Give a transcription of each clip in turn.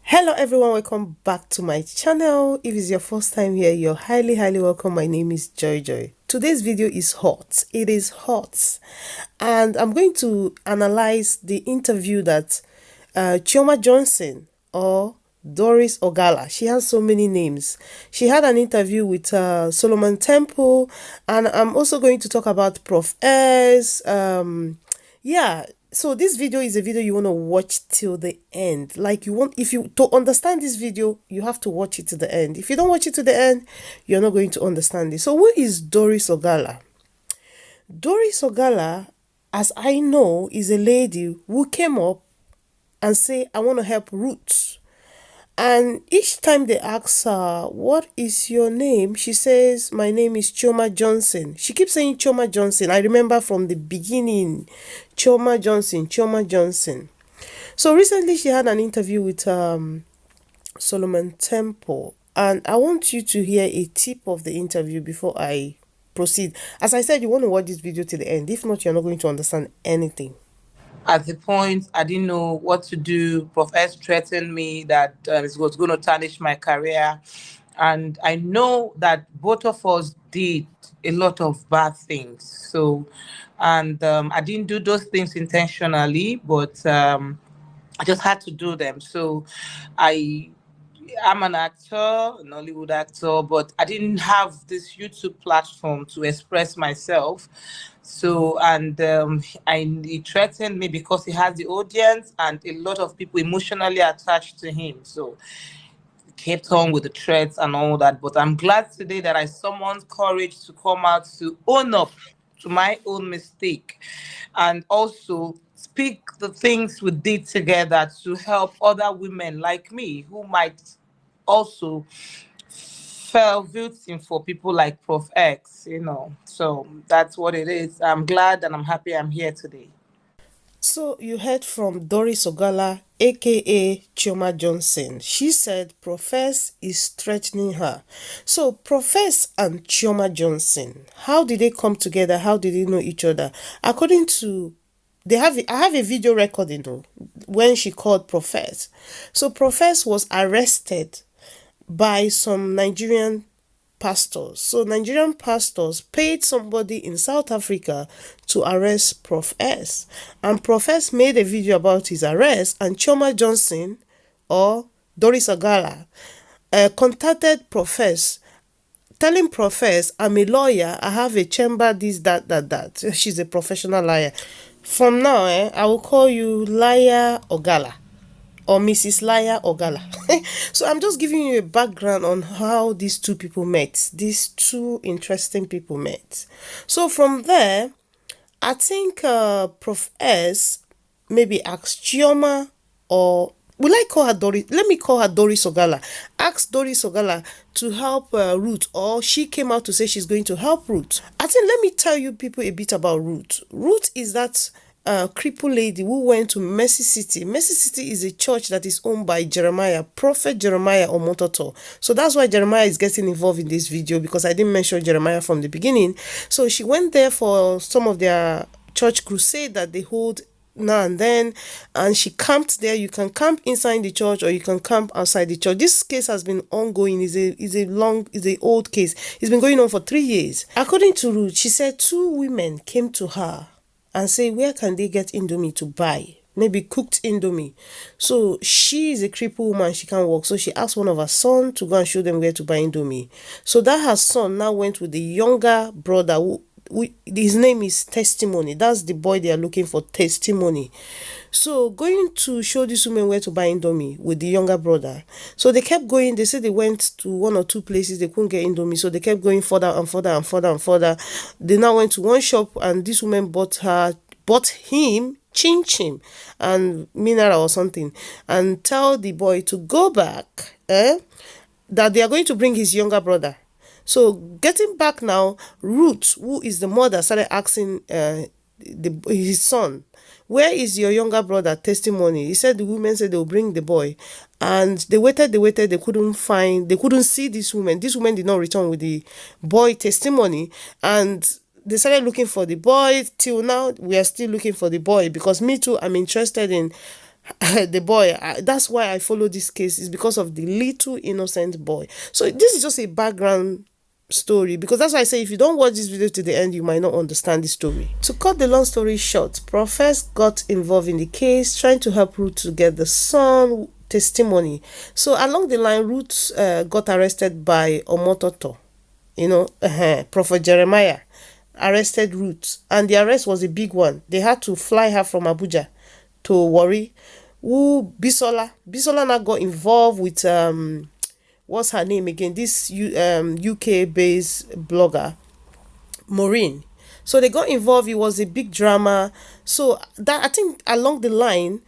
Hello everyone, welcome back to my channel. If it's your first time here, you're highly welcome. My name is Joy. Today's video is hot. It is hot, and I'm going to analyze the interview that Chioma Johnson, or Doris Ogala, she has so many names, she had an interview with Solomon Temple, and I'm also going to talk about Prof S. Yeah, so this video is a video you want to watch till the end. Like, if you to understand this video, you have to watch it to the end. If you don't watch it to the end, you're not going to understand it. So who is Doris Ogala? Doris Ogala, as I know, is a lady who came up and say, I want to help Roots. And each time they ask her, what is your name? She says, my name is Chioma Johnson. She keeps saying Chioma Johnson. I remember from the beginning, Chioma Johnson, Chioma Johnson. So recently she had an interview with Solomon Temple. And I want you to hear a tip of the interview before I proceed. As I said, you want to watch this video to the end. If not, you're not going to understand anything. At the point, I didn't know what to do. Prof S threatened me that it was going to tarnish my career. And I know that both of us did a lot of bad things. So, and I didn't do those things intentionally, but I just had to do them. So I'm an actor, an Hollywood actor, but I didn't have this YouTube platform to express myself. So, and he threatened me because he has the audience and a lot of people emotionally attached to him. So, kept on with the threats and all that. But I'm glad today that I summoned courage to come out to own up to my own mistake and also speak the things we did together to help other women like me who might also fell victim for people like Prof X. So that's what it is. I'm glad and I'm happy I'm here today. So you heard from Doris Ogala, aka Chioma Johnson. She said Profess is threatening her. So Profess and Chioma Johnson, how did they come together? How did they know each other? According to I have a video recording though, when she called Profess. So Profess was arrested by some Nigerian pastors. So Nigerian pastors paid somebody in South Africa to arrest Prof S. And Prof S made a video about his arrest, and Chioma Johnson, or Doris Ogala, contacted Prof S, telling Prof S, I'm a lawyer, I have a chamber, this, that. She's a professional liar. From now, I will call you Liar Ogala, or Mrs. Liar Ogala. So I'm just giving you a background on how these two people met. These two interesting people met. So from there, I think Prof S maybe asked Chioma, or will I call her Doris? Let me call her Doris Ogala. Asked Doris Ogala to help Ruth, or she came out to say she's going to help Ruth. I think let me tell you people a bit about Ruth. Ruth is that crippled lady who went to Mercy City. Mercy City is a church that is owned by Jeremiah, Prophet Jeremiah Omoto. So that's why Jeremiah is getting involved in this video, because I didn't mention Jeremiah from the beginning. So she went there for some of their church crusade that they hold now and then, and she camped there. You can camp inside the church or you can camp outside the church. This case has been ongoing. Is a old case. It's been going on for 3 years. According to Ruth, she said 2 women came to her and say, where can they get Indomie to buy? Maybe cooked Indomie. So she is a crippled woman, she can't walk. So she asked one of her sons to go and show them where to buy Indomie. So that her son now went with the younger brother who his name is Testimony. That's the boy they are looking for, Testimony. So going to show these women where to buy Indomie with the younger brother. So they kept going. They said they went to 1 or 2 places. They couldn't get Indomie. So they kept going further and further and further and further. They now went to one shop, and this woman bought him chin and mineral or something, and tell the boy to go back, that they are going to bring his younger brother. So getting back now, Ruth, who is the mother, started asking his son, where is your younger brother, Testimony? He said the women said they will bring the boy. And they waited, they couldn't see this woman. This woman did not return with the boy, Testimony. And they started looking for the boy. Till now, we are still looking for the boy, because me too, I'm interested in The boy, that's why I follow this case, is because of the little innocent boy. So this is just a background story, because that's why I say if you don't watch this video to the end, you might not understand the story. To cut the long story short, Prof got involved in the case, trying to help Ruth to get the son testimony. So along the line, Ruth got arrested by Omoto, Prophet Jeremiah arrested Ruth, and the arrest was a big one. They had to fly her from Abuja to Warri. Bisola now got involved with what's her name again? This UK based blogger, Maureen. So they got involved. It was a big drama. So that, I think, along the line,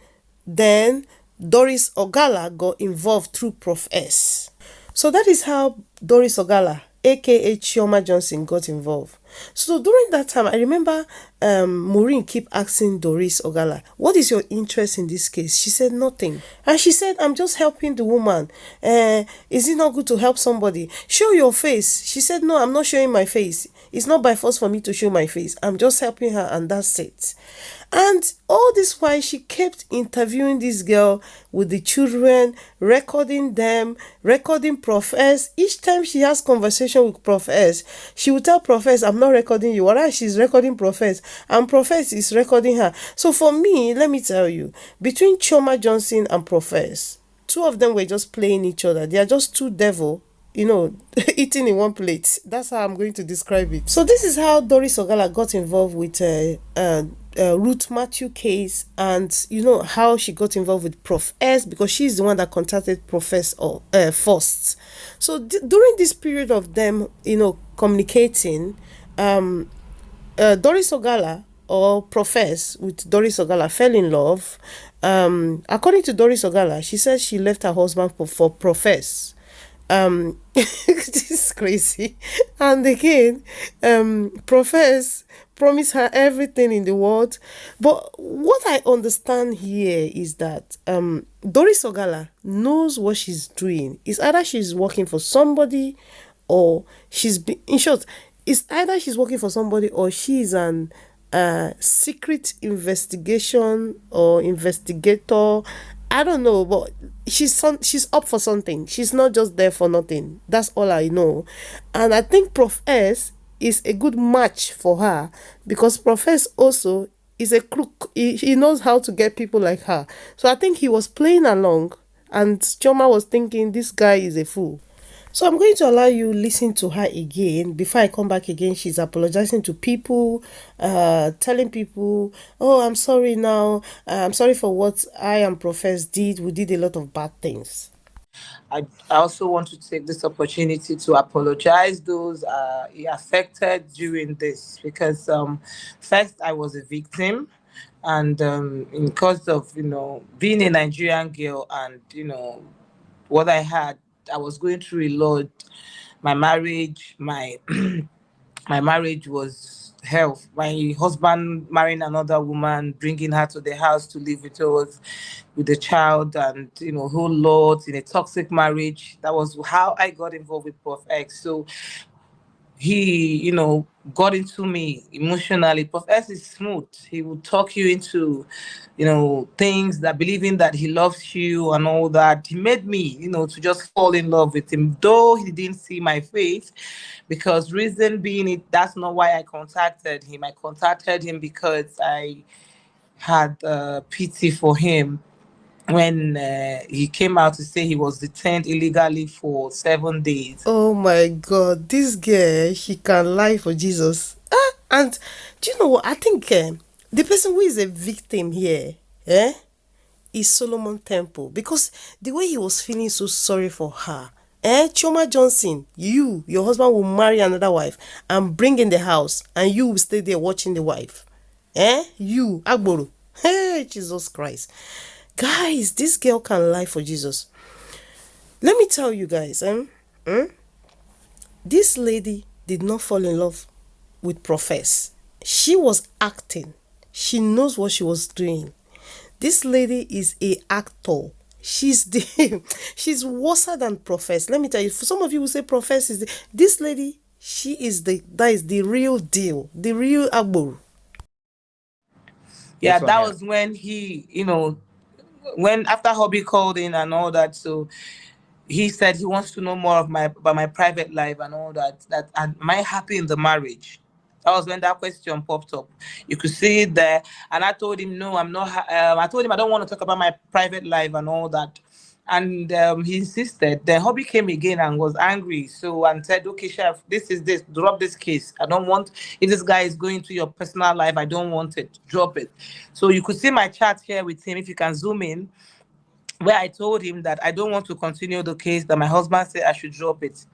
then Doris Ogala got involved through Prof S. So that is how Doris Ogala, aka Chioma Johnson, got involved. So during that time, I remember Maureen keep asking Doris Ogala, what is your interest in this case? She said nothing. And she said, I'm just helping the woman. Is it not good to help somebody? Show your face. She said, no, I'm not showing my face. It's not by force for me to show my face. I'm just helping her, and that's it. And all this while, she kept interviewing this girl with the children, recording them, recording Prof S. Each time she has conversation with Prof S, she would tell Prof S, I'm not recording you. Whereas she's recording Prof S, and Prof S is recording her. So for me, let me tell you, between Chioma Johnson and Prof S, two of them were just playing each other. They are just two devil, eating in one plate. That's how I'm going to describe it. So this is how Doris Ogala got involved with Ruth Matthew case, and how she got involved with Prof S, because she's the one that contacted Prof S first. So during this period of them communicating, Doris Ogala, or Prof S with Doris Ogala, fell in love. According to Doris Ogala, she said she left her husband for Prof S. This is crazy. And again, Prof S promised her everything in the world. But what I understand here is that Doris Ogala knows what she's doing. It's either she's working for somebody, or in short, it's either she's working for somebody, or she's an secret investigation or investigator. I don't know, but she's up for something. She's not just there for nothing. That's all I know. And I think Prof S is a good match for her, because Prof S also is a crook. He knows how to get people like her. So I think he was playing along, and Chioma was thinking, this guy is a fool. So I'm going to allow you listen to her again. Before I come back again, she's apologizing to people, telling people, oh, I'm sorry now. I'm sorry for what I and Prof S did. We did a lot of bad things. I also want to take this opportunity to apologize those affected during this, because first I was a victim, and in cause of being a Nigerian girl, and what I had, I was going through a lot. My marriage, my my marriage was hell. My husband marrying another woman, bringing her to the house to live with us, with the child, and whole lot in a toxic marriage. That was how I got involved with Prof X. So he, got into me emotionally. Prof S is smooth. He will talk you into, things, that believing that he loves you and all that. He made me, to just fall in love with him, though he didn't see my face, because reason being, that's not why I contacted him. I contacted him because I had pity for him when he came out to say he was detained illegally for 7 days. Oh my God, this girl, she can lie for Jesus. And do you know what? I think the person who is a victim here is Solomon Temple, because the way he was feeling so sorry for her. Chioma Johnson, your husband will marry another wife and bring in the house, and you will stay there watching the wife. You, Agboro. Hey, Jesus Christ. Guys, this girl can lie for Jesus. Let me tell you guys, this lady did not fall in love with Prof S. She was acting. She knows what she was doing. This lady is a actor. She's worse than Prof S. Let me tell you, for some of you who say Prof S is this lady, that is the real deal, the real Agboro. Yeah, that was when he, when after hubby called in and all that, so he said he wants to know more of my about my private life and all that. That am I happy in the marriage? That was when that question popped up. You could see it there, and I told him no, I'm not. I told him I don't want to talk about my private life and all that, and he insisted. Then hubby came again and was angry, so and said, "Okay, chef, this. Drop this case. I don't want. If this guy is going to your personal life, I don't want it. Drop it." So you could see my chat here with him. If you can zoom in, where I told him that I don't want to continue the case, that my husband said I should drop it.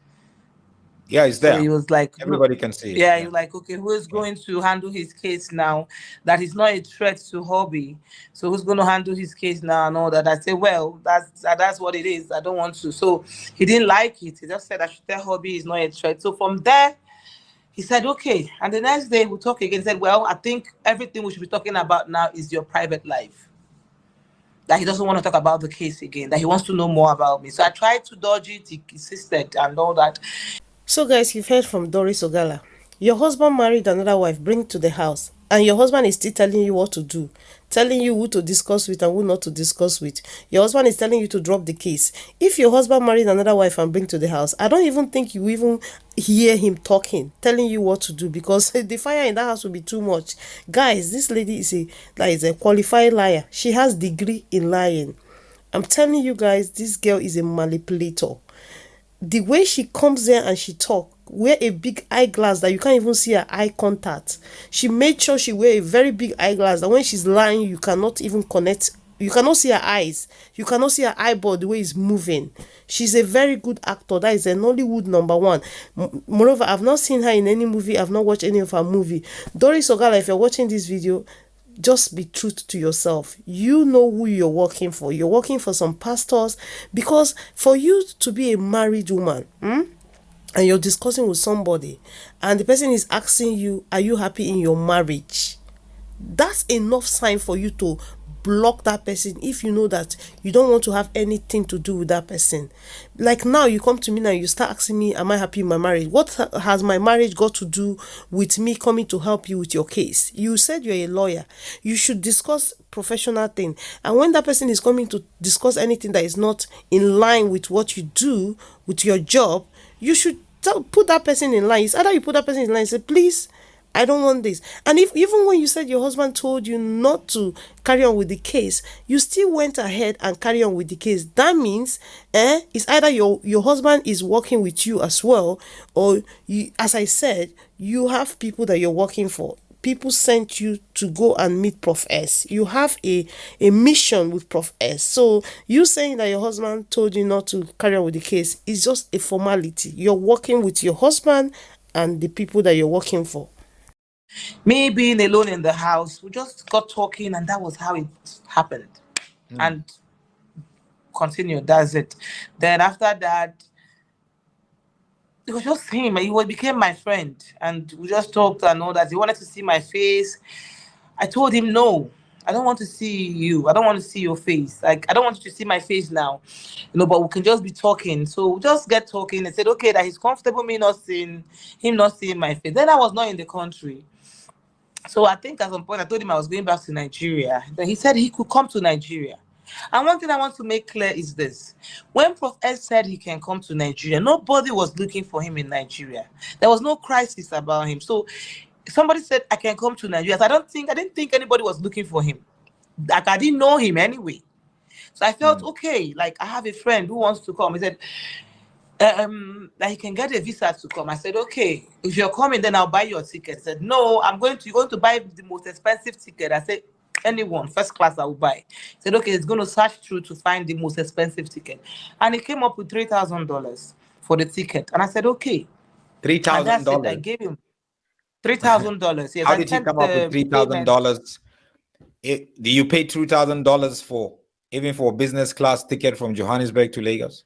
Yeah, it's So there. he was like, Everybody can see it. yeah, he was like, okay, who is going to handle his case now? That is not a threat to hobby. So who's going to handle his case now and all that? I said, well, that's what it is. I don't want to. So he didn't like it. He just said I should tell hobby is not a threat. So from there, he said, okay. And the next day we talk again. He said, well, I think everything we should be talking about now is your private life. That he doesn't want to talk about the case again, that he wants to know more about me. So I tried to dodge it, he insisted and all that. So guys, you've heard from Doris Ogala. Your husband married another wife, bring to the house, and your husband is still telling you what to do, telling you who to discuss with and who not to discuss with. Your husband is telling you to drop the case. If your husband married another wife and bring to the house, I don't even think you even hear him talking, telling you what to do, because the fire in that house will be too much. Guys, this lady is a qualified liar. She has degree in lying. I'm telling you guys, this girl is a manipulator. The way she comes there and she talk, wear a big eyeglass that you can't even see her eye contact. She made sure she wear a very big eyeglass that when she's lying, you cannot even connect. You cannot see her eyes. You cannot see her eyeball, the way it's moving. She's a very good actor. That is an Hollywood #1. Moreover, I've not seen her in any movie. I've not watched any of her movie. Doris Ogala, if you're watching this video, just be true to yourself. You know who you're working for. You're working for some pastors, because for you to be a married woman, and you're discussing with somebody and the person is asking you, are you happy in your marriage? That's enough sign for you to block that person if you know that you don't want to have anything to do with that person. Like now you come to me and you start asking me, am I happy in my marriage? What has my marriage got to do with me coming to help you with your case? You said you're a lawyer. You should discuss professional thing. And when that person is coming to discuss anything that is not in line with what you do, with your job, you should put that person in line. It's either you put that person in line and say, please, I don't want this. And if even when you said your husband told you not to carry on with the case, you still went ahead and carry on with the case. That means it's either your husband is working with you as well, or you, as I said, you have people that you're working for. People sent you to go and meet Prof S. You have a mission with Prof S. So you saying that your husband told you not to carry on with the case is just a formality. You're working with your husband and the people that you're working for. Me being alone in the house, we just got talking, and that was how it happened. And continued. That's it. Then after that, it was just him. He became my friend, and we just talked and all that. He wanted to see my face. I told him, no, I don't want to see you. I don't want to see your face. Like, I don't want you to see my face now. But we can just be talking. So we just get talking and said, okay, that he's comfortable me not seeing him, not seeing my face. Then I was not in the country. So I think at some point I told him I was going back to Nigeria. Then he said he could come to Nigeria. And one thing I want to make clear is this. When Prof S said he can come to Nigeria, nobody was looking for him in Nigeria. There was no crisis about him. So somebody said, I can come to Nigeria. So I didn't think anybody was looking for him. Like, I didn't know him anyway. So I felt, okay, like, I have a friend who wants to come. He said, that he can get a visa to come. I said, okay, if you're coming, then I'll buy your ticket. He said, no, you're going to buy the most expensive ticket. I said, anyone, first class, I will buy. He said, okay, he's going to search through to find the most expensive ticket. And he came up with $3,000 for the ticket. And I said, okay. $3,000. I gave him $3,000. Yes. How did he come up with $3,000? Do you pay $2,000 for even for a business class ticket from Johannesburg to Lagos?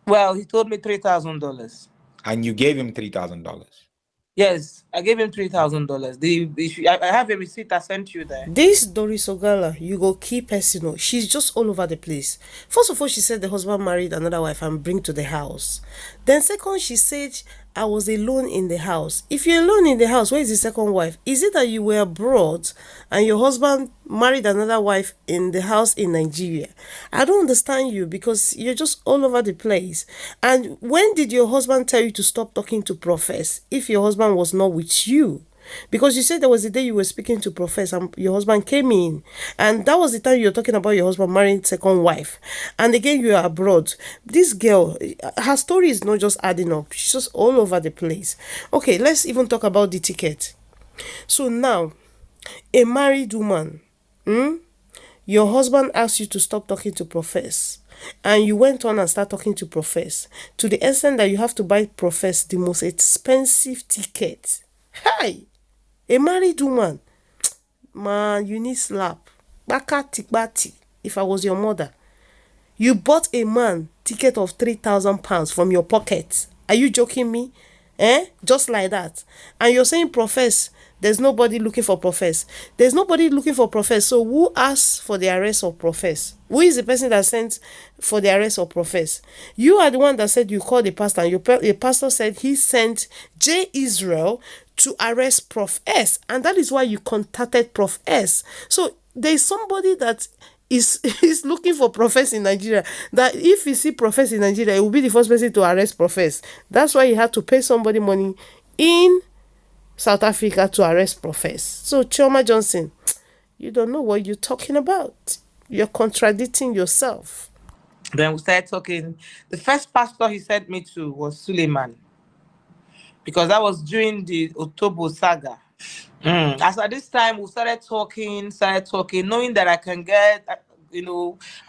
Well, he told me $3,000. And you gave him $3,000? Yes, I gave him $3,000. I have a receipt I sent you there. This Doris Ogala, you go keep personal. She's just all over the place. First of all, she said the husband married another wife and bring to the house. Then second, she said I was alone in the house. If you're alone in the house, where is the second wife? Is it that you were abroad and your husband married another wife in the house in Nigeria? I don't understand you, because you're just all over the place. And when did your husband tell you to stop talking to Prophets if your husband was not with you? Because you said there was a day you were speaking to Prophets and your husband came in, and that was the time you were talking about your husband marrying second wife, and again you are abroad. This girl, her story is not just adding up, she's just all over the place. Okay, let's even talk about the ticket. So now, a married woman, your husband asked you to stop talking to Prophets, and you went on and start talking to Prophets to the extent that you have to buy Prophets the most expensive ticket. Hi, a married woman, man, you need slap. Baka tikbati. If I was your mother, you bought a man ticket of £3,000 from your pocket. Are you joking me? Just like that. And you're saying Prophets, there's nobody looking for Prophets. There's nobody looking for Prophets. So who asked for the arrest of Prophets? Who is the person that sent for the arrest of Prophets? You are the one that said you called the pastor, and the pastor said he sent J. Israel to arrest Prof S, and that is why you contacted Prof S. So there's somebody that is looking for Prophets in Nigeria, that if you see Prophets in Nigeria, it will be the first person to arrest Prophets. That's why you had to pay somebody money in South Africa to arrest Prophets. So Chioma Johnson, you don't know what you're talking about. You're contradicting yourself. Then we started talking. The first pastor he sent me to was Suleiman, because that was during the Otobo saga. As at this time, we started talking, knowing that I can get,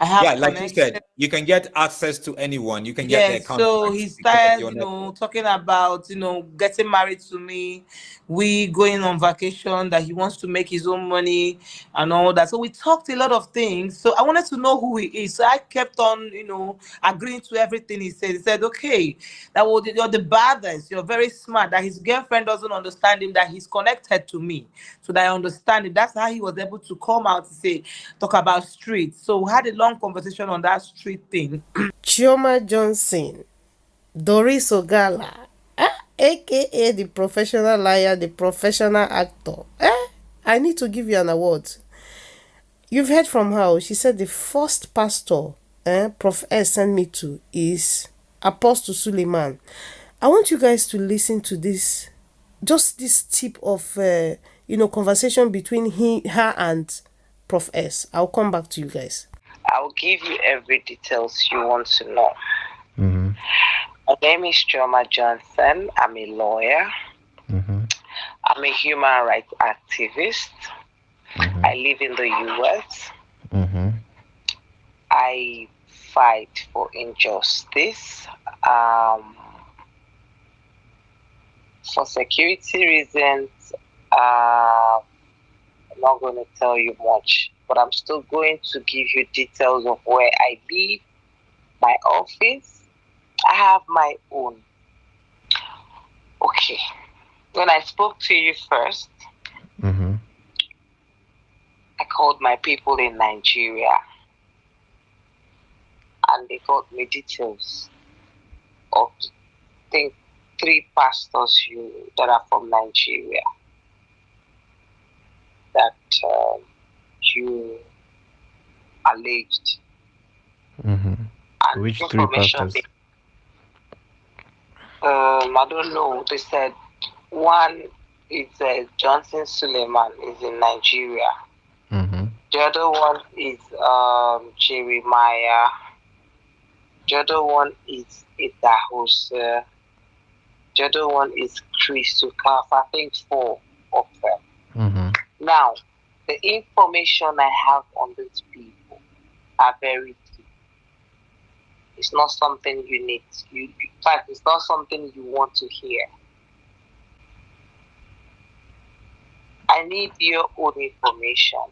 I have like you said, you can get access to anyone. You can get their contact. So he started, talking about, getting married to me, we going on vacation, that he wants to make his own money and all that. So we talked a lot of things. So I wanted to know who he is. So I kept on, agreeing to everything he said. He said, okay, you're the baddest, you're very smart, that his girlfriend doesn't understand him, that he's connected to me, so that I understand it. That's how he was able to come out to talk about street. So we had a long conversation on that street thing. Chioma Johnson, Doris Ogala, aka the professional liar, the professional actor. I need to give you an award. You've heard from her. She said the first pastor Prof S sent me to is Apostle Suleiman. I want you guys to listen to this, just this tip of conversation between her and Prof S. I'll come back to you guys. I'll give you every details you want to know. My name is Chioma Johnson. I'm a lawyer. I'm a human rights activist. I live in the US. I fight for injustice. For security reasons, I'm not going to tell you much, but I'm still going to give you details of where I live, my office. I have my own. Okay. When I spoke to you first, I called my people in Nigeria, and they got me details of, I think, 3 pastors that are from Nigeria that you alleged. And which 3 pastors? I don't know. They said one is Johnson Suleiman, is in Nigeria. The other one is Jeremiah. The other one is Idahos. The other one is Christopher. I think 4 of them. Now, the information I have on these people are very deep. It's not something you need. In fact, it's not something you want to hear. I need your own information,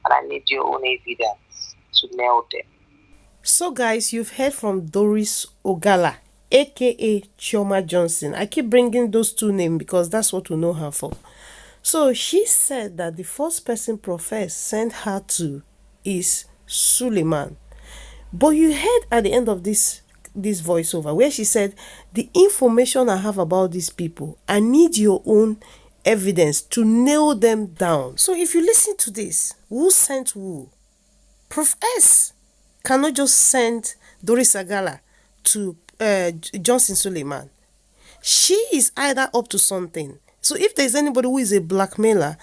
and I need your own evidence to nail them. So guys, you've heard from Doris Ogala, aka Chioma Johnson. I keep bringing those 2 names because that's what we know her for. So she said that the first person Prophet sent her to is Suleiman. But you heard at the end of this this voiceover where she said, the information I have about these people, I need your own evidence to nail them down. So if you listen to this, who sent who? Prof S cannot just send Doris Ogala to Johnson Suleiman. She is either up to something. So if there's anybody who is a blackmailer,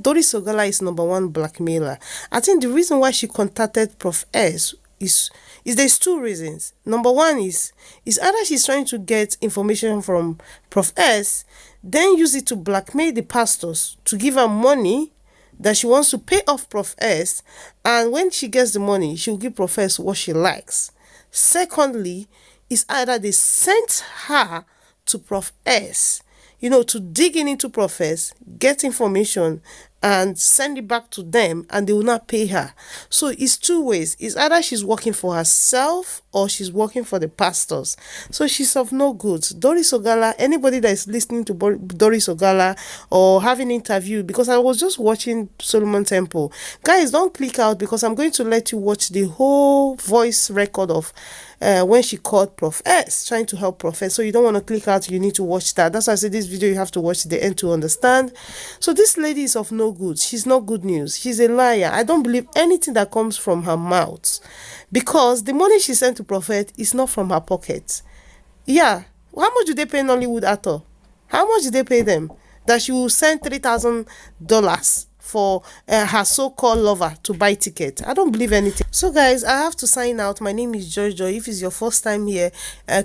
Doris Ogala is number one blackmailer. I think the reason why she contacted Prof S is there's two reasons. Number one is either she's trying to get information from Prof S, then use it to blackmail the pastors to give her money that she wants to pay off Prof S, and when she gets the money, she'll give Prof S what she likes. Secondly, is either they sent her to Prof S, to dig into Prof S, get information, and send it back to them, and they will not pay her. So it's two ways. It's either she's working for herself or she's working for the pastors. So she's of no good. Doris Ogala, anybody that is listening to Doris Ogala or having interview, because I was just watching Solomon Temple. Guys, don't click out, because I'm going to let you watch the whole voice record of when she called Prof S, trying to help Prof S. So you don't want to click out, you need to watch that. That's why I said this video, you have to watch the end to understand. So this lady is of no good. She's not good news. She's a liar. I don't believe anything that comes from her mouth, because the money she sent to Prophet is not from her pocket. Yeah. How much do they pay Nollywood actor? How much did they pay them? That she will send $3,000 for her so-called lover to buy ticket. I don't believe anything. So guys, I have to sign out. My name is Jojo. If it's your first time here,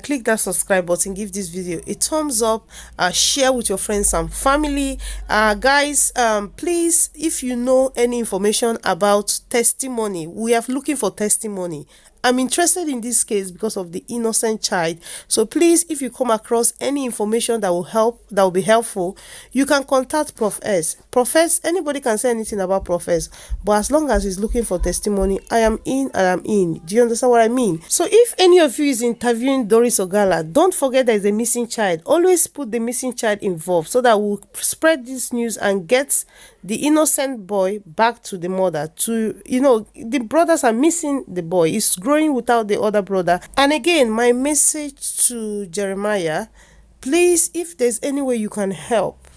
click that subscribe button, give this video a thumbs up, share with your friends and family. Guys, please, if you know any information about testimony, we are looking for testimony. I'm interested in this case because of the innocent child. So please, if you come across any information that will be helpful, you can contact Prof S. Prof S, anybody can say anything about Prof S, but as long as he's looking for testimony, I am in and I'm in. Do you understand what I mean? So if any of you is interviewing Doris Ogala, don't forget there is a missing child. Always put the missing child involved so that we'll spread this news and get the innocent boy back to the mother. The brothers are missing the boy. He's growing without the other brother. And again, my message to Jeremiah, please, if there's any way you can help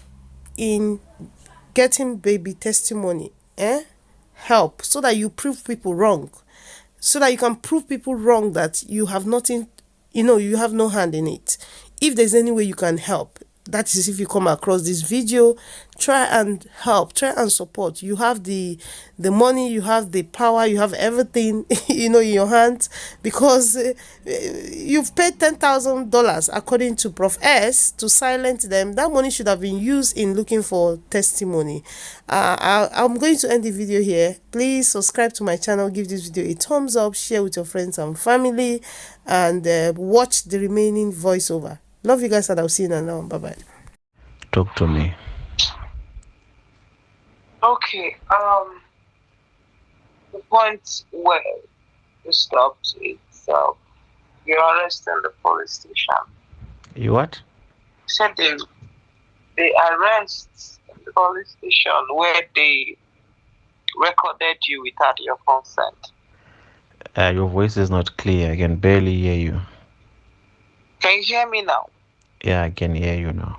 in getting baby testimony, help, so that you prove people wrong, so that you can prove people wrong that you have nothing, you have no hand in it. If there's any way you can help, that is, if you come across this video, try and help, try and support. You have the money, you have the power, you have everything, in your hands, because you've paid $10,000 according to Prof S to silence them. That money should have been used in looking for testimony. I'm going to end the video here. Please subscribe to my channel, give this video a thumbs up, share with your friends and family, and watch the remaining voiceover. Love you guys, and I'll see you now. Bye-bye. Talk to me. Okay, the point where you stopped, it's your arrest in the police station. You what? Said the arrest in the police station where they recorded you without your consent. Your voice is not clear. I can barely hear you. Can you hear me now? Yeah, I can hear you now.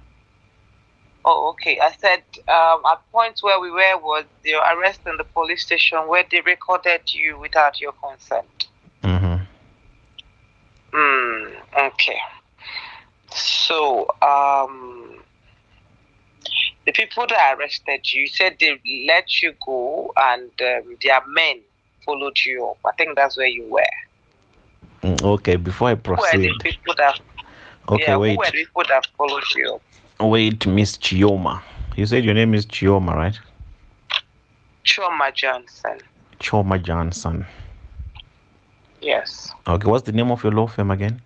Oh, okay. I said at point where we were was your arrest in the police station where they recorded you without your consent. Mm-hmm. Okay. So, the people that arrested you said they let you go, and their men followed you up. I think that's where you were. Okay, before I proceed. Who were the people that? Okay, yeah, wait. Who were the people that followed you up? Wait, Miss Chioma. You said your name is Chioma, right? Chioma Johnson. Chioma Johnson. Yes. Okay, what's the name of your law firm again?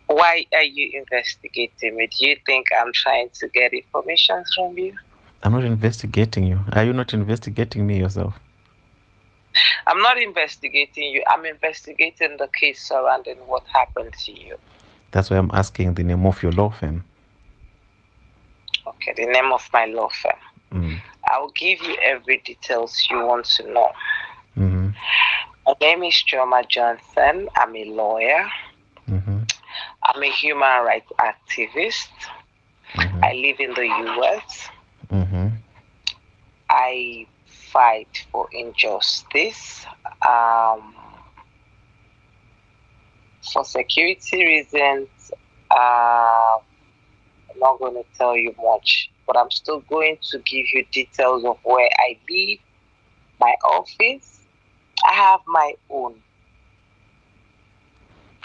Why are you investigating me? Do you think I'm trying to get information from you? I'm not investigating you. Are you not investigating me yourself? I'm not investigating you. I'm investigating the case surrounding what happened to you. That's why I'm asking the name of your law firm. Okay, the name of my law firm. I'll give you every details you want to know. Mm-hmm. My name is Chioma Johnson. I'm a lawyer. Mm-hmm. I'm a human rights activist. Mm-hmm. I live in the US. Mm-hmm. I fight for injustice. For security reasons, I'm not going to tell you much, but I'm still going to give you details of where I live, my office. I have my own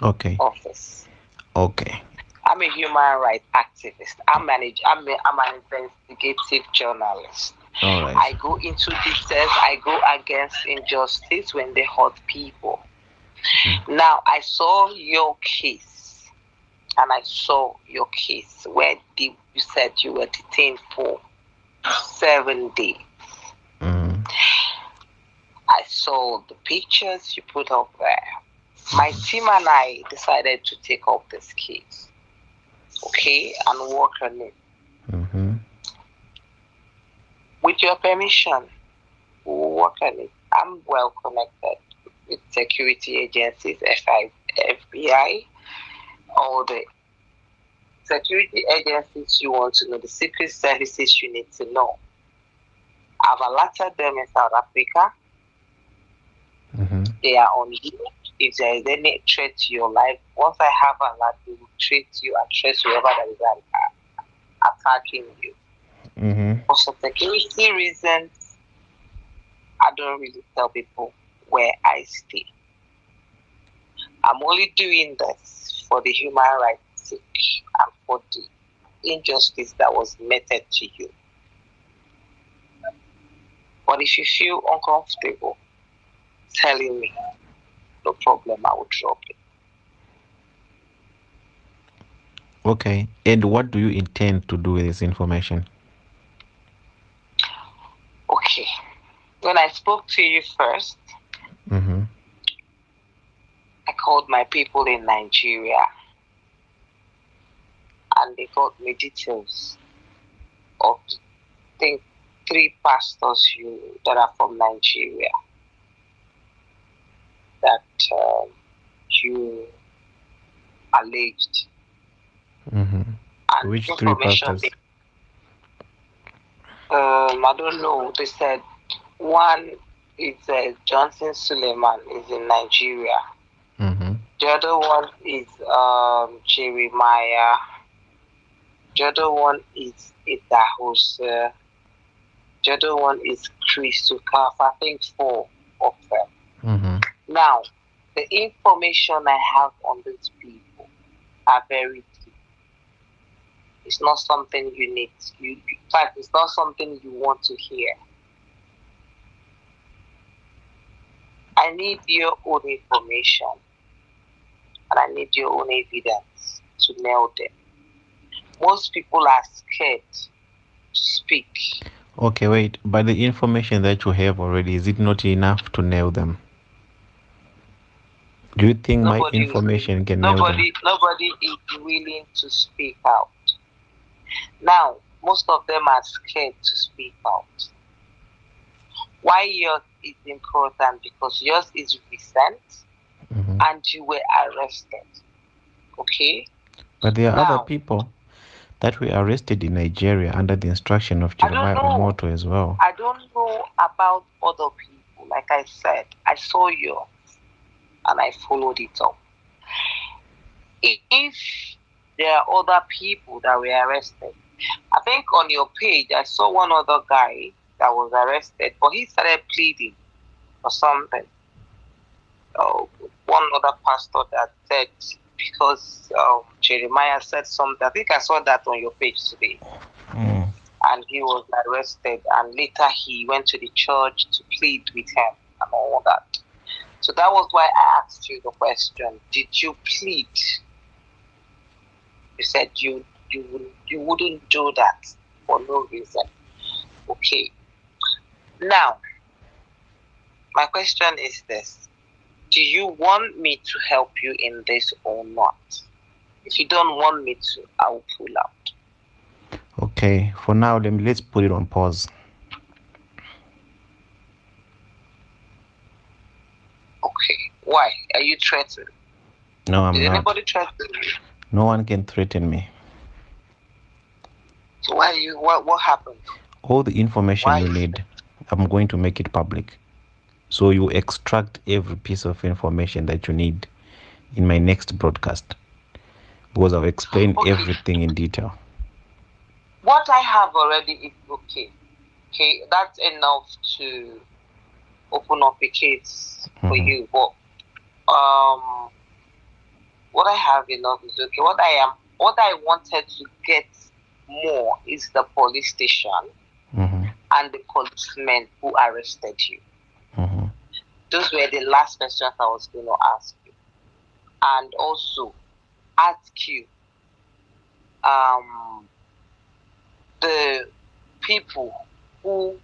office. Okay. I'm a human rights activist. I'm an investigative journalist. All right. I go into details. I go against injustice when they hurt people. Mm-hmm. Now, I saw your case, and I saw your case where you said you were detained for 7 days. Mm-hmm. I saw the pictures you put up there. My team and I decided to take up this case, okay, and work on it. Mm-hmm. With your permission, we'll work on it. I'm well connected with security agencies, FBI, all the security agencies you want to know, the secret services you need to know. I've alerted them in South Africa. Mm-hmm. They are on you. If there is any threat to your life, once I have an alert, they will treat you and trace whoever that is attacking you. Mm-hmm. For security reasons, I don't really tell people where I stay. I'm only doing this for the human rights sake and for the injustice that was meted to you. But if you feel uncomfortable telling me, no problem, I will drop it. Okay. And what do you intend to do with this information? Okay. When I spoke to you first, mm-hmm. I called my people in Nigeria and they got me details of, I think, 3 pastors that are from Nigeria that you alleged. Mm-hmm. Which 3 pastors? I don't know. They said one is Johnson Suleiman is in Nigeria. Mm-hmm. The other one is Jeremiah. The other one is Idahos. The other one is Christopher. I think 4 of them. Mm-hmm. Now, the information I have on these people are very deep. It's not something you need. In fact, it's not something you want to hear. I need your own information and I need your own evidence to nail them. Most people are scared to speak. Okay, wait. But the information that you have already, is it not enough to nail them? Do you think my information can nail them? Nobody is willing to speak out. Now, most of them are scared to speak out. Why yours is important? Because yours is recent, mm-hmm. and you were arrested. Okay? But there are other people that were arrested in Nigeria under the instruction of Jeremiah Omoto as well. I don't know about other people. Like I said, I saw yours and I followed it up. If there are other people that were arrested, I think on your page I saw one other guy that was arrested, but he started pleading or something. One other pastor that said, because Jeremiah said something, I think I saw that on your page today. Mm. And he was arrested, and later he went to the church to plead with him and all that. So that was why I asked you the question, did you plead? You said you wouldn't do that for no reason. Okay. Now, my question is this. Do you want me to help you in this or not? If you don't want me to, I will pull out. Okay. For now, let's put it on pause. Okay. Why? Are you threatened? No, I'm Did not. anybody threaten you? No one can threaten me. So why you? What happened? All the information you need, I'm going to make it public. So you extract every piece of information that you need in my next broadcast, because I've explained everything in detail. What I have already is okay. Okay, that's enough to open up a case for you. But what I have enough is okay. What I wanted to get more is the police station and the policemen who arrested you. Those were the last questions I was going to ask you. And also ask you the people who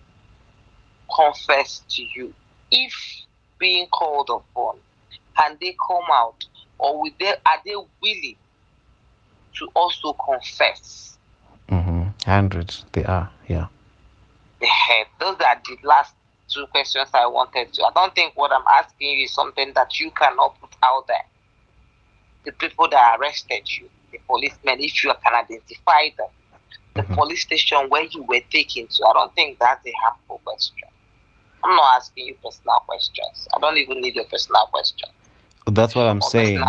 confess to you, if being called upon, can they come out, or are they willing to also confess? Hundreds, they are, yeah. Those are the last two questions I wanted to. I don't think what I'm asking you is something that you cannot put out there. The people that arrested you, the policemen, if you can identify them, the police station where you were taken to, I don't think that's a harmful question. I'm not asking you personal questions. I don't even need your personal questions. That's what I'm saying.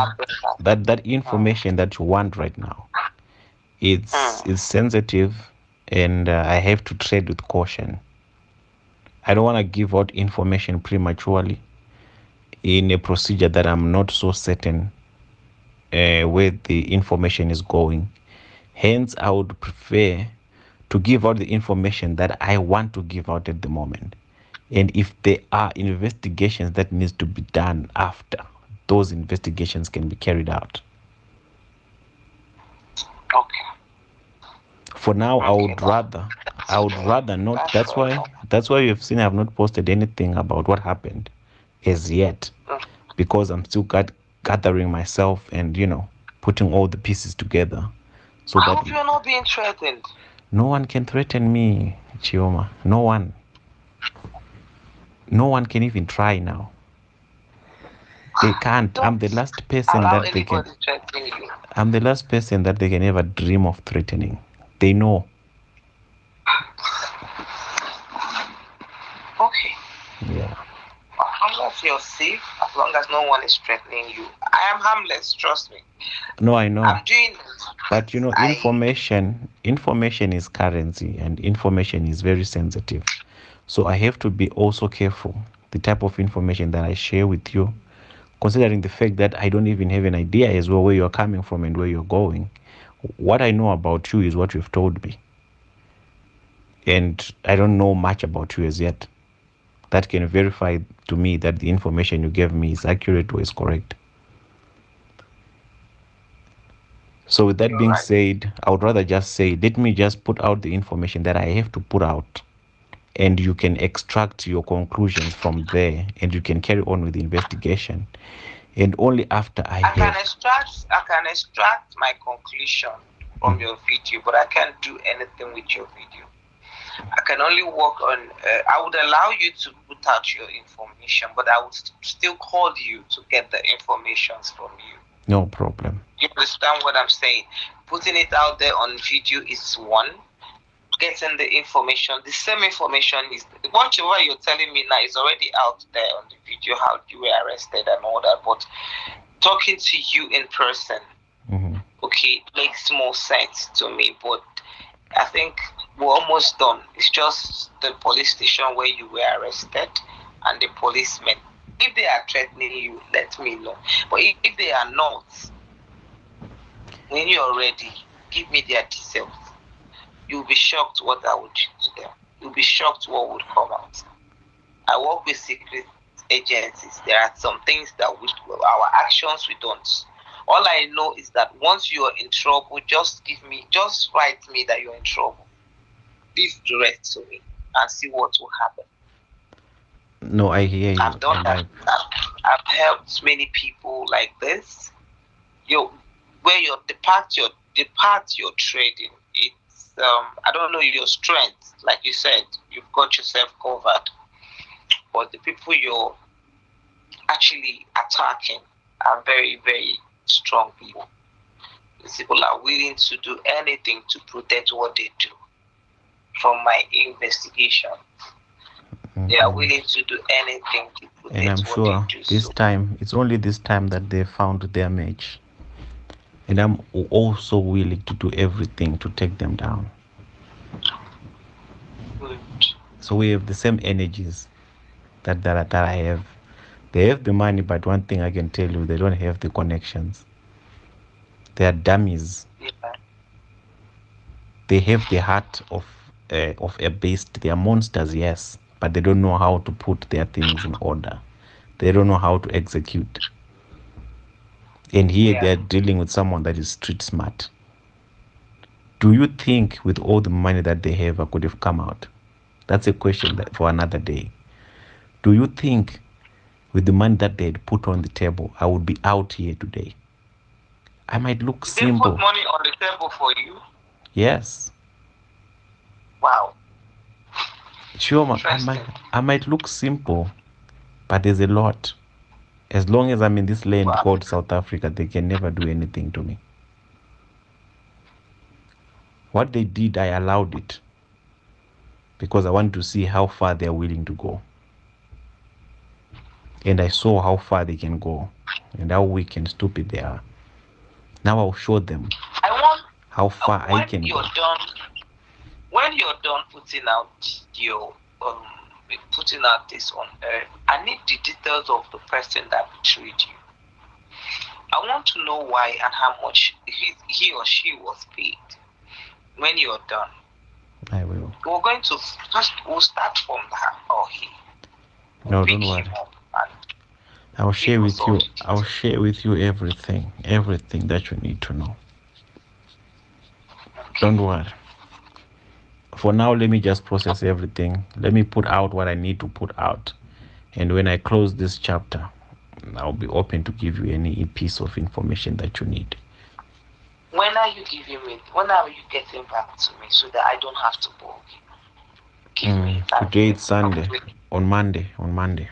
That information that you want right now, it's sensitive, and I have to tread with caution. I don't want to give out information prematurely in a procedure that I'm not so certain where the information is going. Hence, I would prefer to give out the information that I want to give out at the moment. And if there are investigations that needs to be done after, those investigations can be carried out. Okay. For now, I would rather not. That's why you've seen I have not posted anything about what happened as yet, because I'm still gathering myself and putting all the pieces together. So I hope you're not being threatened. No one can threaten me, Chioma. No one. No one can even try now. They can't. I'm the last person that they can. I'm the last person that they can ever dream of threatening. They know. Okay. Yeah. As long as you're safe, as long as no one is threatening you, I am harmless. Trust me. No, I know. I'm doing it. But information is currency, and information is very sensitive. So I have to be also careful the type of information that I share with you, considering the fact that I don't even have an idea as well where you're coming from and where you're going. What I know about you is what you've told me. And I don't know much about you as yet that can verify to me that the information you gave me is accurate or is correct. So with that being said, I would rather just say, let me just put out the information that I have to put out, and you can extract your conclusions from there, and you can carry on with the investigation. And only after I can extract my conclusion from your video, but I can't do anything with your video. I can only work on, I would allow you to put out your information, but I would still call you to get the information from you. No problem. You understand what I'm saying? Putting it out there on video is one. Getting the information, the same information is, whatever you're telling me now is already out there on the video, how you were arrested and all that. But talking to you in person, okay, makes more sense to me. But I think we're almost done. It's just the police station where you were arrested and the policemen. If they are threatening you, let me know. But if they are not, when you're ready, give me their details. You'll be shocked what I would do to them. You'll be shocked what would come out. I work with secret agencies. There are some things that our actions we don't. All I know is that once you are in trouble, just write me that you're in trouble. Leave the rest to me and see what will happen. No, I hear you. I've done that. I've helped many people like this. The path you're trading, it's I don't know your strength. Like you said, you've got yourself covered. But the people you're actually attacking are very, very strong people. These people are willing to do anything to protect what they do. From my investigation, they are willing to do anything to protect and I'm what sure they do. This time, it's only this time that they found their match. And I'm also willing to do everything to take them down. Good. So we have the same energies that I have. They have the money, but one thing I can tell you, they don't have the connections. They are dummies. Yeah. They have the heart of a beast. They are monsters, yes, but they don't know how to put their things in order. They don't know how to execute. And here they are dealing with someone that is street smart. Do you think with all the money that they have, I could have come out? That's a question for another day. Do you think with the money that they had put on the table, I would be out here today? I might look simple. They put money on the table for you? Yes. Wow. Sure, I might look simple, but there's a lot. As long as I'm in this land called South Africa, they can never do anything to me. What they did, I allowed it. Because I want to see how far they're willing to go. And I saw how far they can go. And how weak and stupid they are. Now I'll show them how far I can go. When you're done putting out this on air, I need the details of the person that betrayed you. I want to know why and how much he or she was paid. When you're done, I will. We'll start from her or he. No, don't worry. I'll share with you. I'll share with you everything that you need to know. Okay. Don't worry. For now, let me just process everything. Let me put out what I need to put out. And when I close this chapter, I'll be open to give you any piece of information that you need. When are you getting back to me so that I don't have to bug you? Today it's Sunday. On Monday. Monday.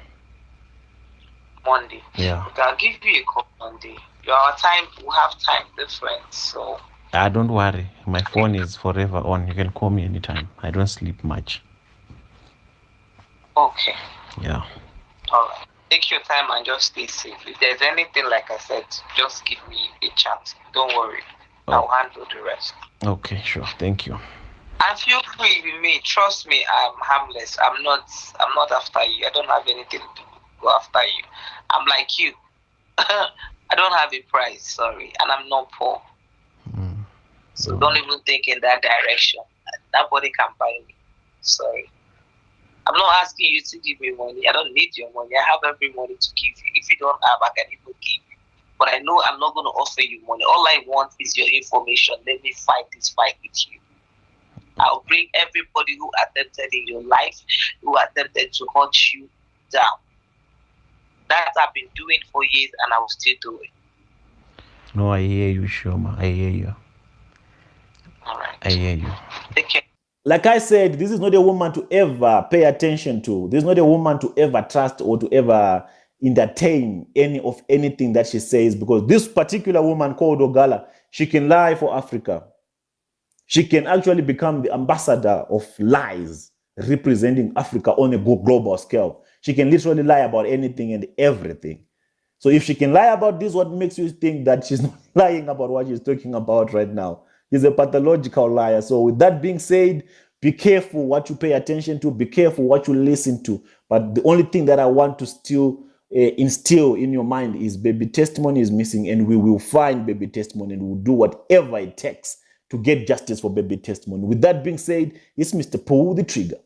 Yeah. Okay, I'll give you a call Monday. We have time difference, so. Don't worry. My phone is forever on. You can call me anytime. I don't sleep much. Okay. Yeah. All right. Take your time and just stay safe. If there's anything, like I said, just give me a chance. Don't worry. I'll handle the rest. Okay, sure. Thank you. And feel free with me. Trust me, I'm harmless. I'm not after you. I don't have anything to go after you. I'm like you. I don't have a price, sorry. And I'm not poor. So don't even think in that direction. Nobody can buy me. Sorry. I'm not asking you to give me money. I don't need your money. I have every money to give you. If you don't have, I can even give you. But I know I'm not going to offer you money. All I want is your information. Let me fight this fight with you. I'll bring everybody who attempted in your life, who attempted to hunt you down. That I've been doing for years and I will still do it. No, I hear you, Shoma. I hear you. All right. I hear you. Take care. Like I said, this is not a woman to ever pay attention to. This is not a woman to ever trust or to ever entertain anything that she says, because this particular woman called Ogala, she can lie for Africa. She can actually become the ambassador of lies, representing Africa on a global scale. She can literally lie about anything and everything. So if she can lie about this, what makes you think that she's not lying about what she's talking about right now? She's a pathological liar. So with that being said, be careful what you pay attention to. Be careful what you listen to. But the only thing that I want to still instill in your mind is baby testimony is missing, and we will find baby testimony and we'll do whatever it takes to get justice for baby testimony. With that being said, it's Mr. Pull the Trigger.